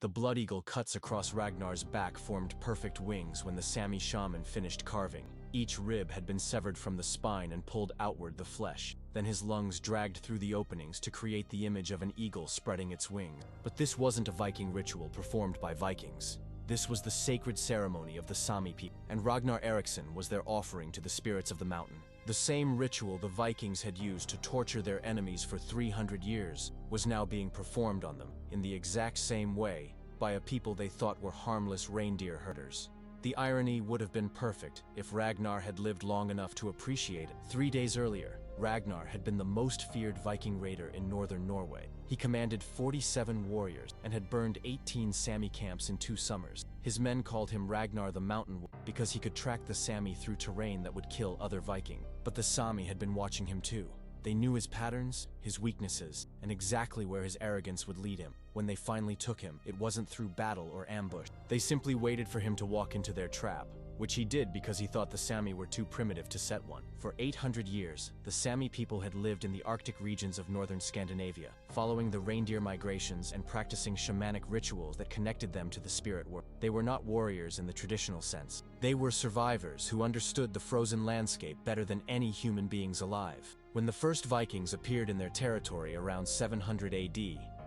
The blood eagle cuts across Ragnar's back formed perfect wings when the Sami shaman finished carving. Each rib had been severed from the spine and pulled outward the flesh. Then his lungs dragged through the openings to create the image of an eagle spreading its wings. But this wasn't a Viking ritual performed by Vikings. This was the sacred ceremony of the Sami people, and Ragnar Eriksson was their offering to the spirits of the mountain. The same ritual the Vikings had used to torture their enemies for 300 years was now being performed on them, in the exact same way, by a people they thought were harmless reindeer herders. The irony would have been perfect if Ragnar had lived long enough to appreciate it. 3 days earlier, Ragnar had been the most feared Viking raider in northern Norway. He commanded 47 warriors and had burned 18 Sami camps in 2 summers. His men called him Ragnar the Mountain because he could track the Sami through terrain that would kill other Vikings. But the Sami had been watching him too. They knew his patterns, his weaknesses, and exactly where his arrogance would lead him. When they finally took him, it wasn't through battle or ambush. They simply waited for him to walk into their trap, which he did because he thought the Sami were too primitive to set one. For 800 years, the Sami people had lived in the Arctic regions of northern Scandinavia, following the reindeer migrations and practicing shamanic rituals that connected them to the spirit world. They were not warriors in the traditional sense. They were survivors who understood the frozen landscape better than any human beings alive. When the first Vikings appeared in their territory around 700 AD,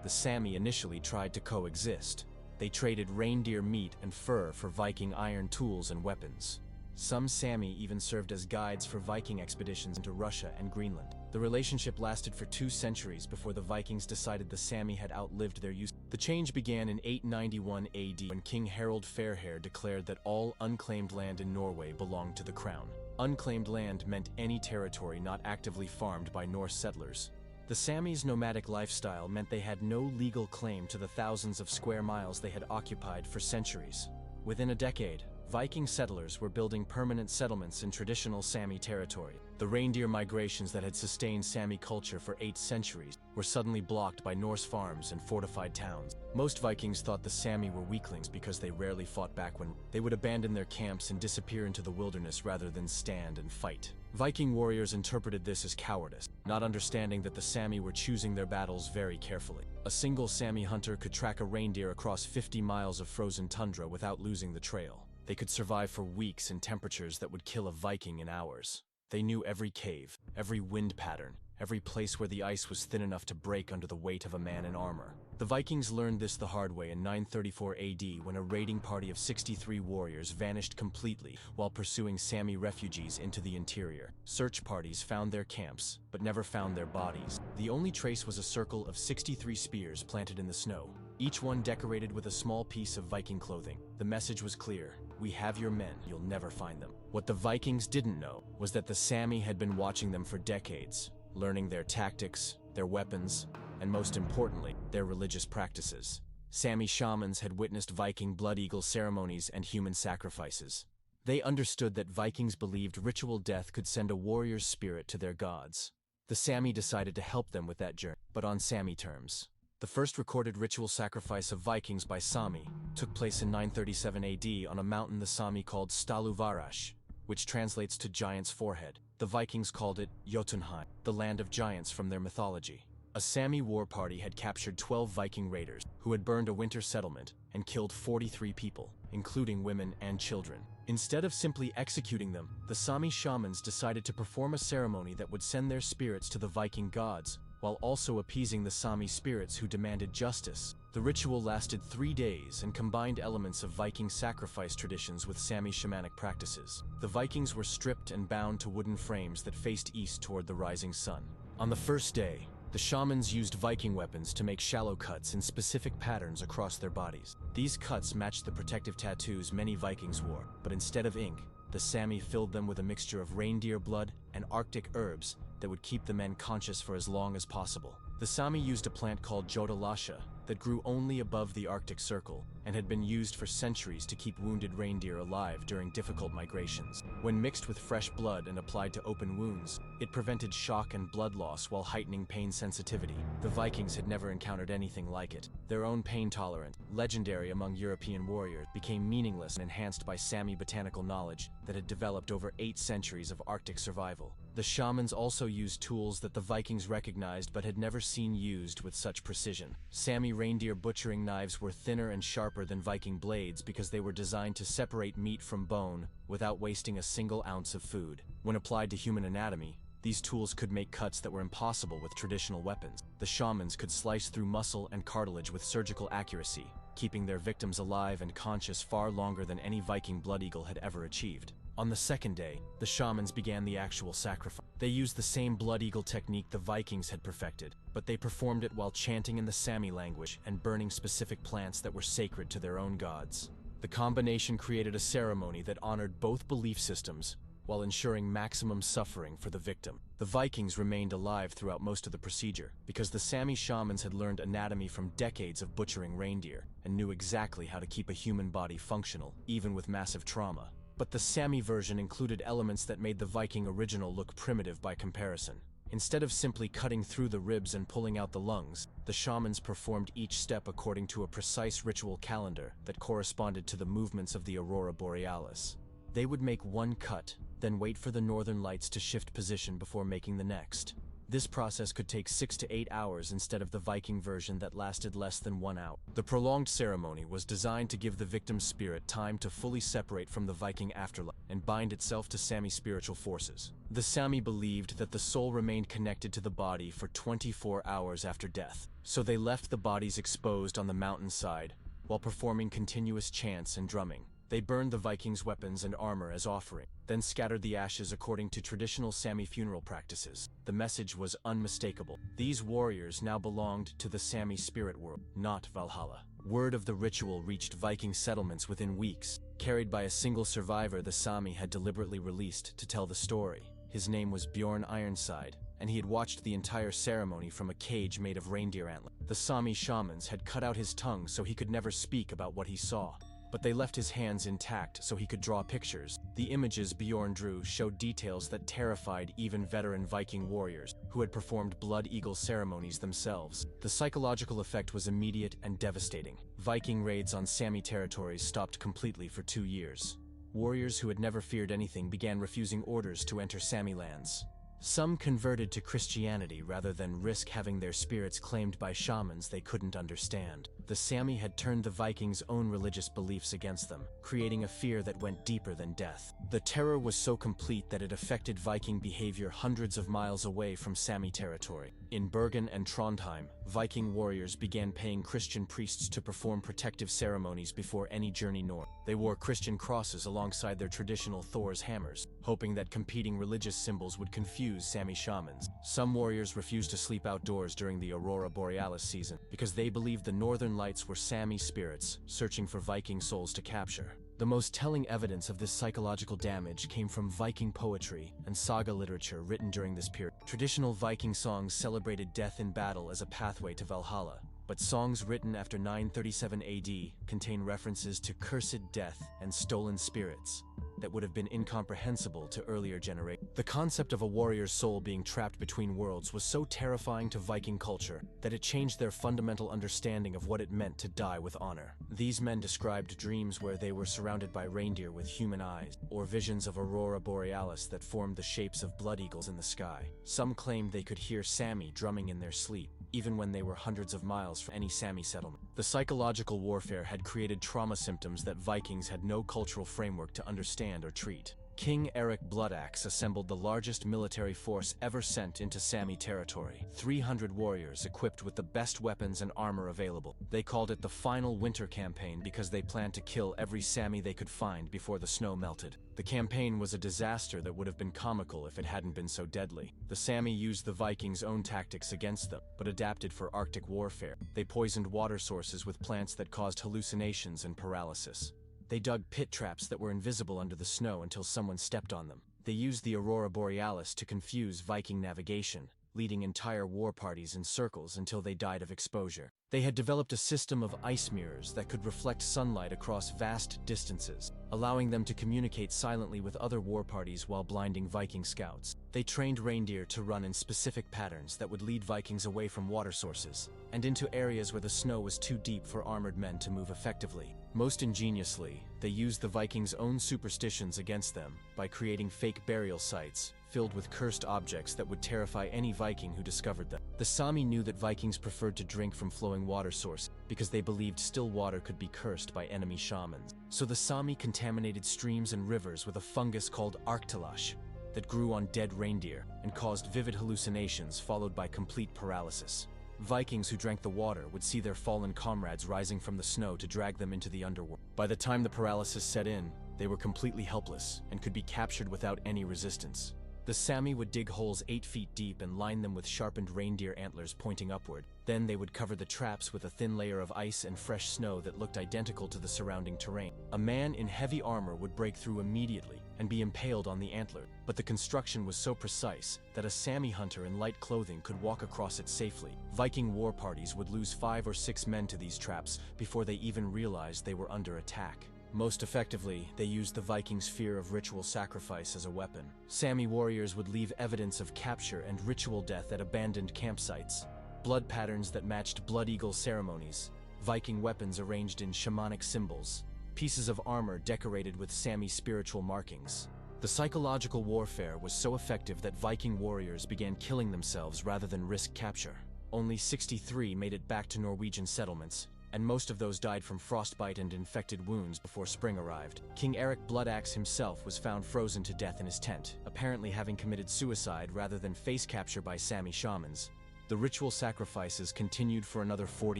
the Sami initially tried to coexist. They traded reindeer meat and fur for Viking iron tools and weapons. Some Sami even served as guides for Viking expeditions into Russia and Greenland. The relationship lasted for 2 centuries before the Vikings decided the Sami had outlived their use. The change began in 891 AD when King Harald Fairhair declared that all unclaimed land in Norway belonged to the crown. Unclaimed land meant any territory not actively farmed by Norse settlers. The Sami's nomadic lifestyle meant they had no legal claim to the thousands of square miles they had occupied for centuries. Within a decade, Viking settlers were building permanent settlements in traditional Sami territory. The reindeer migrations that had sustained Sami culture for 8 centuries were suddenly blocked by Norse farms and fortified towns. Most Vikings thought the Sami were weaklings because they rarely fought back when they would abandon their camps and disappear into the wilderness rather than stand and fight. Viking warriors interpreted this as cowardice, not understanding that the Sami were choosing their battles very carefully. A single Sami hunter could track a reindeer across 50 miles of frozen tundra without losing the trail. They could survive for weeks in temperatures that would kill a Viking in hours. They knew every cave, every wind pattern, every place where the ice was thin enough to break under the weight of a man in armor. The Vikings learned this the hard way in 934 AD when a raiding party of 63 warriors vanished completely while pursuing Sami refugees into the interior. Search parties found their camps, but never found their bodies. The only trace was a circle of 63 spears planted in the snow, each one decorated with a small piece of Viking clothing. The message was clear: we have your men, you'll never find them. What the Vikings didn't know was that the Sami had been watching them for decades, learning their tactics, their weapons, and most importantly, their religious practices. Sami shamans had witnessed Viking blood eagle ceremonies and human sacrifices. They understood that Vikings believed ritual death could send a warrior's spirit to their gods. The Sami decided to help them with that journey, but on Sami terms. The first recorded ritual sacrifice of Vikings by Sami took place in 937 AD on a mountain the Sami called Staluvarash, which translates to giant's forehead. The Vikings called it Jotunheim, the land of giants from their mythology. A Sami war party had captured 12 Viking raiders who had burned a winter settlement and killed 43 people, including women and children. Instead of simply executing them, the Sami shamans decided to perform a ceremony that would send their spirits to the Viking gods, while also appeasing the Sami spirits who demanded justice. The ritual lasted 3 days and combined elements of Viking sacrifice traditions with Sami shamanic practices. The Vikings were stripped and bound to wooden frames that faced east toward the rising sun. On the first day, the shamans used Viking weapons to make shallow cuts in specific patterns across their bodies. These cuts matched the protective tattoos many Vikings wore, but instead of ink, the Sami filled them with a mixture of reindeer blood and Arctic herbs that would keep the men conscious for as long as possible. The Sami used a plant called jodalasha that grew only above the Arctic Circle and had been used for centuries to keep wounded reindeer alive during difficult migrations. When mixed with fresh blood and applied to open wounds, it prevented shock and blood loss while heightening pain sensitivity. The Vikings had never encountered anything like it. Their own pain tolerance, legendary among European warriors, became meaningless and enhanced by Sami botanical knowledge that had developed over 8 centuries of Arctic survival. The shamans also used tools that the Vikings recognized but had never seen used with such precision. Sami reindeer butchering knives were thinner and sharper than Viking blades because they were designed to separate meat from bone without wasting a single ounce of food. When applied to human anatomy, these tools could make cuts that were impossible with traditional weapons. The shamans could slice through muscle and cartilage with surgical accuracy, keeping their victims alive and conscious far longer than any Viking blood eagle had ever achieved. On the second day, the shamans began the actual sacrifice. They used the same blood eagle technique the Vikings had perfected, but they performed it while chanting in the Sami language and burning specific plants that were sacred to their own gods. The combination created a ceremony that honored both belief systems while ensuring maximum suffering for the victim. The Vikings remained alive throughout most of the procedure because the Sami shamans had learned anatomy from decades of butchering reindeer and knew exactly how to keep a human body functional, even with massive trauma. But the Sami version included elements that made the Viking original look primitive by comparison. Instead of simply cutting through the ribs and pulling out the lungs, the shamans performed each step according to a precise ritual calendar that corresponded to the movements of the aurora borealis. They would make one cut, then wait for the northern lights to shift position before making the next. This process could take 6 to 8 hours instead of the Viking version that lasted less than 1 hour. The prolonged ceremony was designed to give the victim's spirit time to fully separate from the Viking afterlife and bind itself to Sami spiritual forces. The Sami believed that the soul remained connected to the body for 24 hours after death, so they left the bodies exposed on the mountainside while performing continuous chants and drumming. They burned the Vikings' weapons and armor as offering, then scattered the ashes according to traditional Sami funeral practices. The message was unmistakable. These warriors now belonged to the Sami spirit world, not Valhalla. Word of the ritual reached Viking settlements within weeks. Carried by a single survivor the Sami had deliberately released to tell the story. His name was Bjorn Ironside, and he had watched the entire ceremony from a cage made of reindeer antler. The Sami shamans had cut out his tongue so he could never speak about what he saw, but they left his hands intact so he could draw pictures. The images Bjorn drew showed details that terrified even veteran Viking warriors who had performed blood eagle ceremonies themselves. The psychological effect was immediate and devastating. Viking raids on Sami territories stopped completely for 2 years. Warriors who had never feared anything began refusing orders to enter Sami lands. Some converted to Christianity rather than risk having their spirits claimed by shamans they couldn't understand. The Sami had turned the Vikings' own religious beliefs against them, creating a fear that went deeper than death. The terror was so complete that it affected Viking behavior hundreds of miles away from Sami territory. In Bergen and Trondheim, Viking warriors began paying Christian priests to perform protective ceremonies before any journey north. They wore Christian crosses alongside their traditional Thor's hammers, hoping that competing religious symbols would confuse Sami shamans. Some warriors refused to sleep outdoors during the aurora borealis season because they believed the northern lights were Sami spirits searching for Viking souls to capture. The most telling evidence of this psychological damage came from Viking poetry and saga literature written during this period. Traditional Viking songs celebrated death in battle as a pathway to Valhalla, but songs written after 937 AD contain references to cursed death and stolen spirits that would have been incomprehensible to earlier generations. The concept of a warrior's soul being trapped between worlds was so terrifying to Viking culture that it changed their fundamental understanding of what it meant to die with honor. These men described dreams where they were surrounded by reindeer with human eyes, or visions of aurora borealis that formed the shapes of blood eagles in the sky. Some claimed they could hear Sami drumming in their sleep, even when they were hundreds of miles from any Sami settlement. The psychological warfare had created trauma symptoms that Vikings had no cultural framework to understand or treat. King Eric Bloodaxe assembled the largest military force ever sent into Sami territory, 300 warriors equipped with the best weapons and armor available. They called it the Final Winter Campaign because they planned to kill every Sami they could find before the snow melted. The campaign was a disaster that would have been comical if it hadn't been so deadly. The Sami used the Vikings' own tactics against them, but adapted for Arctic warfare. They poisoned water sources with plants that caused hallucinations and paralysis. They dug pit traps that were invisible under the snow until someone stepped on them. They used the aurora borealis to confuse Viking navigation, leading entire war parties in circles until they died of exposure. They had developed a system of ice mirrors that could reflect sunlight across vast distances, allowing them to communicate silently with other war parties while blinding Viking scouts. They trained reindeer to run in specific patterns that would lead Vikings away from water sources, and into areas where the snow was too deep for armored men to move effectively. Most ingeniously, they used the Vikings' own superstitions against them by creating fake burial sites, filled with cursed objects that would terrify any Viking who discovered them. The Sami knew that Vikings preferred to drink from flowing water sources because they believed still water could be cursed by enemy shamans. So the Sami contaminated streams and rivers with a fungus called Archaeological that grew on dead reindeer and caused vivid hallucinations followed by complete paralysis. Vikings who drank the water would see their fallen comrades rising from the snow to drag them into the underworld. By the time the paralysis set in, they were completely helpless and could be captured without any resistance. The Sami would dig holes 8 feet deep and line them with sharpened reindeer antlers pointing upward. Then they would cover the traps with a thin layer of ice and fresh snow that looked identical to the surrounding terrain. A man in heavy armor would break through immediately and be impaled on the antler, but the construction was so precise that a Sami hunter in light clothing could walk across it safely. Viking war parties would lose 5 or 6 men to these traps before they even realized they were under attack. Most effectively, they used the Vikings' fear of ritual sacrifice as a weapon. Sami warriors would leave evidence of capture and ritual death at abandoned campsites, blood patterns that matched blood eagle ceremonies, Viking weapons arranged in shamanic symbols, pieces of armor decorated with Sami spiritual markings. The psychological warfare was so effective that Viking warriors began killing themselves rather than risk capture. Only 63 made it back to Norwegian settlements, and most of those died from frostbite and infected wounds before spring arrived. King Eric Bloodaxe himself was found frozen to death in his tent, apparently having committed suicide rather than face capture by Sami shamans. The ritual sacrifices continued for another 40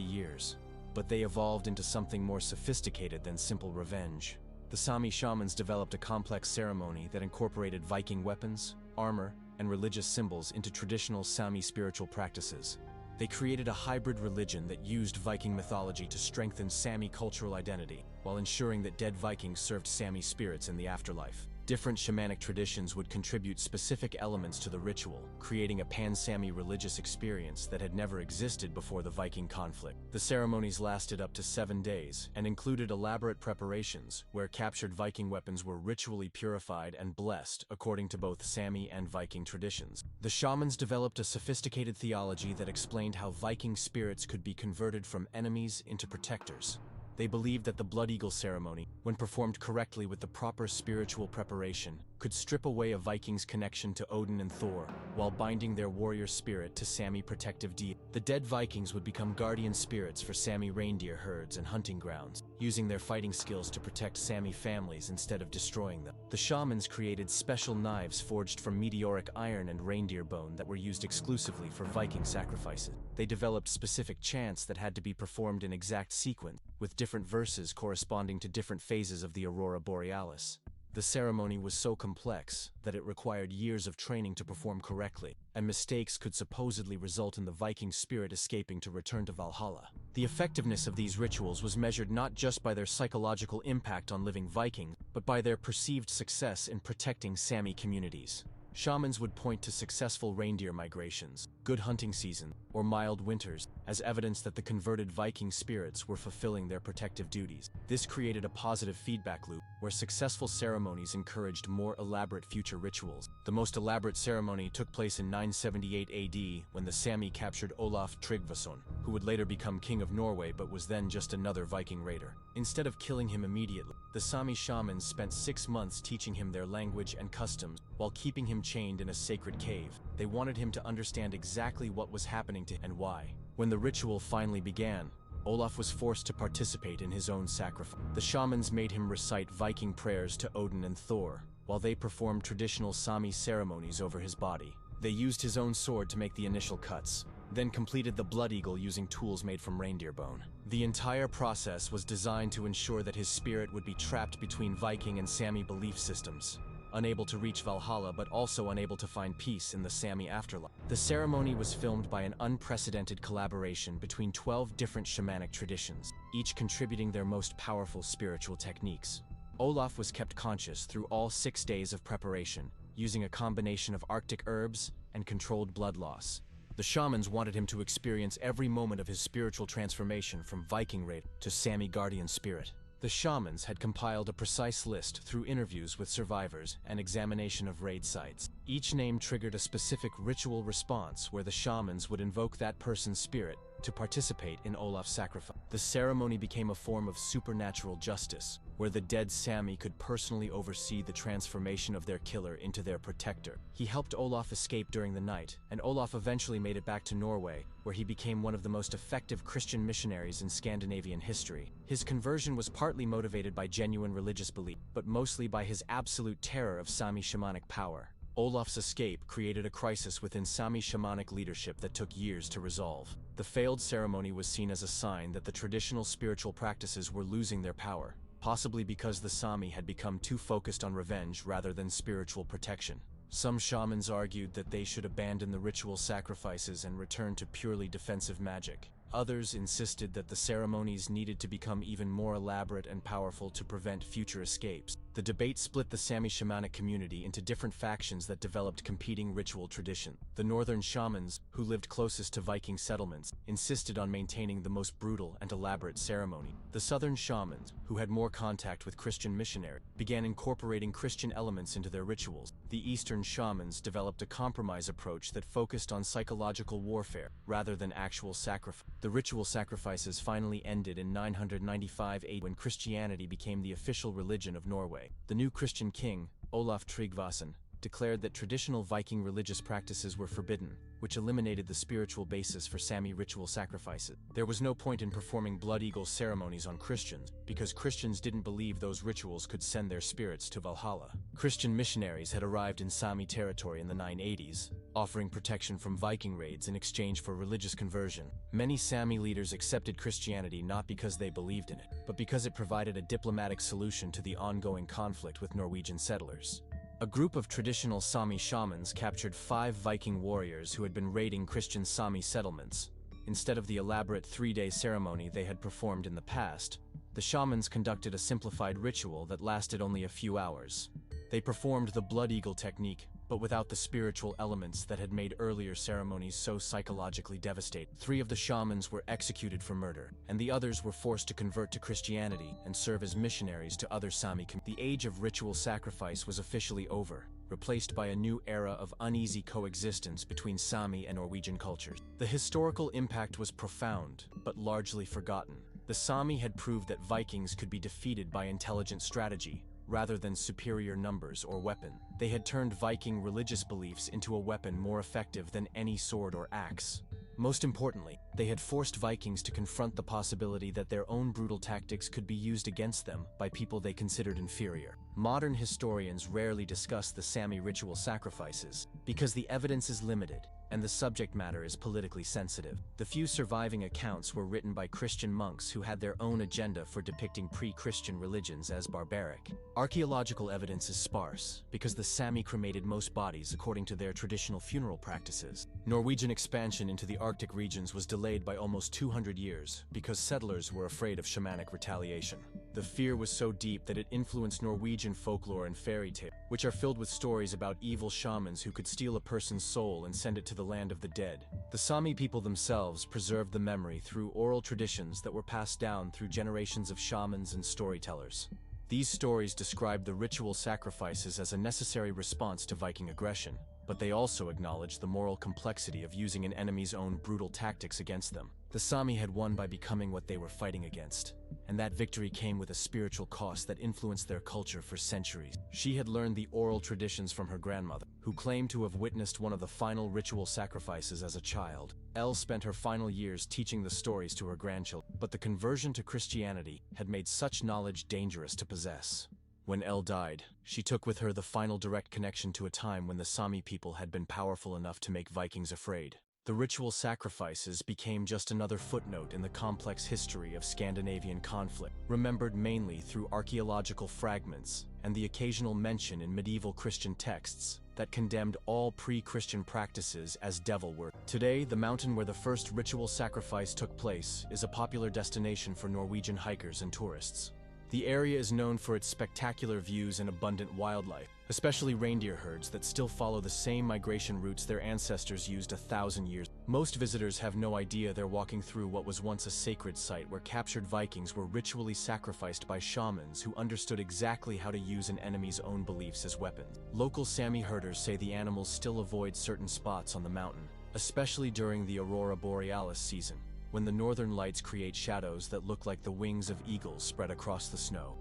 years, but they evolved into something more sophisticated than simple revenge. The Sami shamans developed a complex ceremony that incorporated Viking weapons, armor, and religious symbols into traditional Sami spiritual practices. They created a hybrid religion that used Viking mythology to strengthen Sami cultural identity, while ensuring that dead Vikings served Sami spirits in the afterlife. Different shamanic traditions would contribute specific elements to the ritual, creating a pan-Sami religious experience that had never existed before the Viking conflict. The ceremonies lasted up to 7 days and included elaborate preparations where captured Viking weapons were ritually purified and blessed according to both Sami and Viking traditions. The shamans developed a sophisticated theology that explained how Viking spirits could be converted from enemies into protectors. They believed that the Blood Eagle ceremony, when performed correctly with the proper spiritual preparation, could strip away a Viking's connection to Odin and Thor, while binding their warrior spirit to Sami protective deity. The dead Vikings would become guardian spirits for Sami reindeer herds and hunting grounds, using their fighting skills to protect Sami families instead of destroying them. The shamans created special knives forged from meteoric iron and reindeer bone that were used exclusively for Viking sacrifices. They developed specific chants that had to be performed in exact sequence, with different verses corresponding to different phases of the Aurora Borealis. The ceremony was so complex that it required years of training to perform correctly, and mistakes could supposedly result in the Viking spirit escaping to return to Valhalla. The effectiveness of these rituals was measured not just by their psychological impact on living Vikings, but by their perceived success in protecting Sami communities. Shamans would point to successful reindeer migrations, good hunting season, or mild winters as evidence that the converted Viking spirits were fulfilling their protective duties. This created a positive feedback loop where successful ceremonies encouraged more elaborate future rituals. The most elaborate ceremony took place in 978 AD when the Sami captured Olaf Tryggvason, who would later become king of Norway but was then just another Viking raider. Instead of killing him immediately, the Sami shamans spent 6 months teaching him their language and customs while keeping him chained in a sacred cave. They wanted him to understand exactly what was happening to him and why. When the ritual finally began, Olaf was forced to participate in his own sacrifice. The shamans made him recite Viking prayers to Odin and Thor, while they performed traditional Sami ceremonies over his body. They used his own sword to make the initial cuts, then completed the Blood Eagle using tools made from reindeer bone. The entire process was designed to ensure that his spirit would be trapped between Viking and Sami belief systems, unable to reach Valhalla but also unable to find peace in the Sami afterlife. The ceremony was filmed by an unprecedented collaboration between 12 different shamanic traditions, each contributing their most powerful spiritual techniques. Olaf was kept conscious through all 6 days of preparation, using a combination of Arctic herbs and controlled blood loss. The shamans wanted him to experience every moment of his spiritual transformation from Viking raider to Sami guardian spirit. The shamans had compiled a precise list through interviews with survivors and examination of raid sites. Each name triggered a specific ritual response where the shamans would invoke that person's spirit, to participate in Olaf's sacrifice. The ceremony became a form of supernatural justice, where the dead Sami could personally oversee the transformation of their killer into their protector. He helped Olaf escape during the night, and Olaf eventually made it back to Norway, where he became one of the most effective Christian missionaries in Scandinavian history. His conversion was partly motivated by genuine religious belief, but mostly by his absolute terror of Sami shamanic power. Olaf's escape created a crisis within Sami shamanic leadership that took years to resolve. The failed ceremony was seen as a sign that the traditional spiritual practices were losing their power, possibly because the Sami had become too focused on revenge rather than spiritual protection. Some shamans argued that they should abandon the ritual sacrifices and return to purely defensive magic. Others insisted that the ceremonies needed to become even more elaborate and powerful to prevent future escapes. The debate split the Sami shamanic community into different factions that developed competing ritual traditions. The northern shamans, who lived closest to Viking settlements, insisted on maintaining the most brutal and elaborate ceremony. The southern shamans, who had more contact with Christian missionaries, began incorporating Christian elements into their rituals. The eastern shamans developed a compromise approach that focused on psychological warfare rather than actual sacrifice. The ritual sacrifices finally ended in 995 AD when Christianity became the official religion of Norway. The new Christian king, Olaf Tryggvason, declared that traditional Viking religious practices were forbidden, which eliminated the spiritual basis for Sami ritual sacrifices. There was no point in performing blood eagle ceremonies on Christians, because Christians didn't believe those rituals could send their spirits to Valhalla. Christian missionaries had arrived in Sami territory in the 980s, offering protection from Viking raids in exchange for religious conversion. Many Sami leaders accepted Christianity not because they believed in it, but because it provided a diplomatic solution to the ongoing conflict with Norwegian settlers. A group of traditional Sami shamans captured 5 Viking warriors who had been raiding Christian Sami settlements. Instead of the elaborate 3-day ceremony they had performed in the past, the shamans conducted a simplified ritual that lasted only a few hours. They performed the blood eagle technique, but without the spiritual elements that had made earlier ceremonies so psychologically devastating. 3 of the shamans were executed for murder, and the others were forced to convert to Christianity and serve as missionaries to other Sami communities. The age of ritual sacrifice was officially over, replaced by a new era of uneasy coexistence between Sami and Norwegian cultures. The historical impact was profound, but largely forgotten. The Sami had proved that Vikings could be defeated by intelligent strategy, rather than superior numbers or weapon. They had turned Viking religious beliefs into a weapon more effective than any sword or axe. Most importantly, they had forced Vikings to confront the possibility that their own brutal tactics could be used against them by people they considered inferior. Modern historians rarely discuss the Sami ritual sacrifices because the evidence is limited and the subject matter is politically sensitive. The few surviving accounts were written by Christian monks who had their own agenda for depicting pre-Christian religions as barbaric. Archaeological evidence is sparse because the Sami cremated most bodies according to their traditional funeral practices. Norwegian expansion into the Arctic regions was delayed by almost 200 years because settlers were afraid of shamanic retaliation. The fear was so deep that it influenced Norwegian folklore and fairy tales, which are filled with stories about evil shamans who could steal a person's soul and send it to the land of the dead. The Sami people themselves preserved the memory through oral traditions that were passed down through generations of shamans and storytellers. These stories describe the ritual sacrifices as a necessary response to Viking aggression, but they also acknowledge the moral complexity of using an enemy's own brutal tactics against them. The Sami had won by becoming what they were fighting against, and that victory came with a spiritual cost that influenced their culture for centuries. She had learned the oral traditions from her grandmother, who claimed to have witnessed one of the final ritual sacrifices as a child. Elle spent her final years teaching the stories to her grandchildren, but the conversion to Christianity had made such knowledge dangerous to possess. When Elle died, she took with her the final direct connection to a time when the Sami people had been powerful enough to make Vikings afraid. The ritual sacrifices became just another footnote in the complex history of Scandinavian conflict, remembered mainly through archaeological fragments and the occasional mention in medieval Christian texts that condemned all pre-Christian practices as devil worship. Today, the mountain where the first ritual sacrifice took place is a popular destination for Norwegian hikers and tourists. The area is known for its spectacular views and abundant wildlife, especially reindeer herds that still follow the same migration routes their ancestors used 1,000 years. Most visitors have no idea they're walking through what was once a sacred site where captured Vikings were ritually sacrificed by shamans who understood exactly how to use an enemy's own beliefs as weapons. Local Sami herders say the animals still avoid certain spots on the mountain, especially during the aurora borealis season, when the northern lights create shadows that look like the wings of eagles spread across the snow.